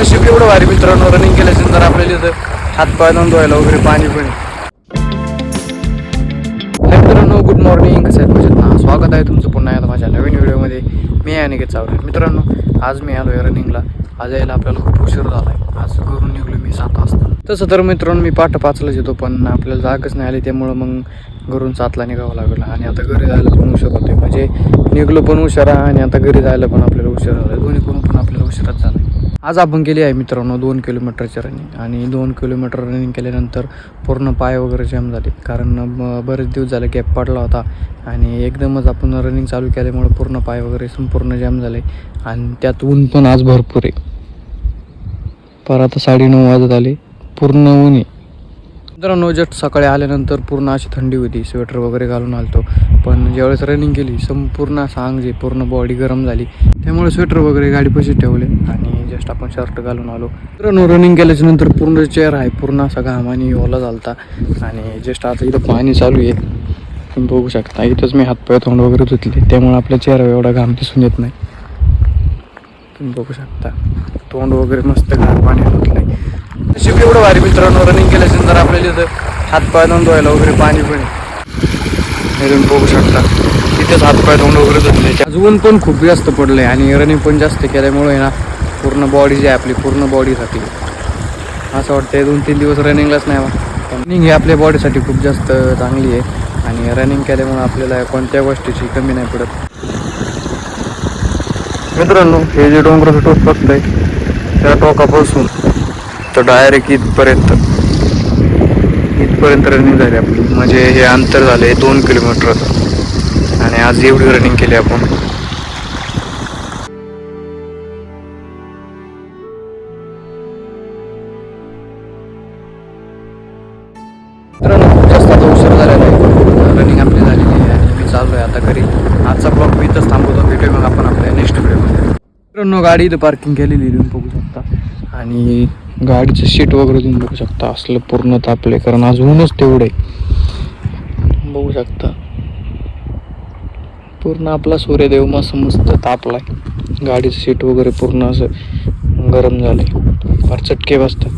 नशीब एवढं भारी मित्रांनो, रनिंग केल्यानंतर आपल्याला इथं हातपाय धुवायला वगैरे पाणी पण आहे. मित्रांनो गुड मॉर्निंग, कसं आहे मजेत ना? स्वागत आहे तुमचं पुन्हा एकदा माझ्या नवीन व्हिडिओमध्ये. मी आहे अनिकेत चावरे. मित्रांनो आज मी आलो आहे रनिंगला. आज यायला आपल्याला खूप उशीर झाला आहे. आज घरून निघलो मी 7 वाजता. तसं तर मित्रांनो मी 5:05लाच येतो, पण आपल्याला जागच नाही आली, त्यामुळं मग घरून 7ला निघावं लागलं. आणि आता घरी जायला पण उशीर होते, म्हणजे निघलो पण उशिरा आणि आता घरी जायला पण आपल्याला उशीर झाला. दोन्ही पण आपल्याला उशिराच झाला. आज आपण केली आहे मित्रांनो 2 किलोमीटरची रनिंग. आणि 2 किलोमीटर रनिंग केल्यानंतर पूर्ण पाय वगैरे जाम झाले, कारण बरेच दिवस झाले गॅप पडला होता. आणि एकदमच आपण रनिंग चालू केल्यामुळे पूर्ण पाय वगैरे संपूर्ण जाम झाले. आणि त्यात ऊन पण आज भरपूर आहे. पर आता 9:30 वाजत आले, पूर्ण ऊन आहे मित्रांनो. जस्ट सकाळी आल्यानंतर पूर्ण अशी थंडी होती, स्वेटर वगैरे घालून आलतो. पण ज्यावेळेस रनिंग केली संपूर्ण असं अंग जे पूर्ण बॉडी गरम झाली, त्यामुळे स्वेटर वगैरे गाडीपाशी ठेवले आणि जस्ट आपण शर्ट घालून आलो. मित्रांनो रनिंग केल्याच्या नंतर पूर्ण चेहरा आहे पूर्ण असा घामाने ओला झालता. आणि जस्ट आता इथं पाणी चालू आहे, तुम्ही बघू शकता. इथंच मी हातपाय तोंड वगैरे धुतले, त्यामुळे आपल्या चेहऱ्यावर एवढा घाम दिसून येत नाही. तुम्ही बघू शकता तोंड वगैरे मस्त घाम पाणी धुतलंय. नशीब एवढं भारी मित्रांनो, रनिंग केल्यानंतर आपल्याला इथं हातपाय धुवायला वगैरे पाणी पण आहे. तुम्ही बघू शकता तिथेच हातपाय तोंड वगैरे धुतले. आज ऊन पण खूप जास्त पडलंय आणि रनिंग पण जास्त केल्यामुळे ना पूर्ण बॉडी जी आहे आपली पूर्ण बॉडी जाते. असं वाटतंय 2-3 दिवस रनिंगलाच नाही. रनिंग ही आपल्या बॉडीसाठी खूप जास्त चांगली आहे आणि रनिंग केल्यामुळे आपल्याला कोणत्या गोष्टीची कमी नाही पडत. मित्रांनो हे जे डोंगराचं टोक बघताय, त्या टोकापासून तर डायरेक्ट इथपर्यंत रनिंग झाली आपली. म्हणजे हे अंतर झाले 2 किलोमीटरचं. आणि आज एवढी रनिंग केली आपण. मित्रांनो खूप जास्त आता उशीर झालेला आहे, रनिंग आपली झालेली आहे आणि मी चाललो आहे आता घरी. आजचा ब्लॉग मी इथंच थांबवतो, भेटूया मग आपण आपल्या नेक्स्ट व्हिडिओमध्ये. मित्रांनो गाडी इथं पार्किंग केलेली तुम्ही बघू शकता. आणि गाडीचं सीट वगैरे तुम्ही बघू शकता, असलं पूर्ण तापले, कारण आज ऊनच तेवढे बघू शकता. पूर्ण आपला सूर्यदेव मस्त तापलाय. गाडीचं सीट वगैरे पूर्ण असं गरम झालंय, फार चटके बसतात.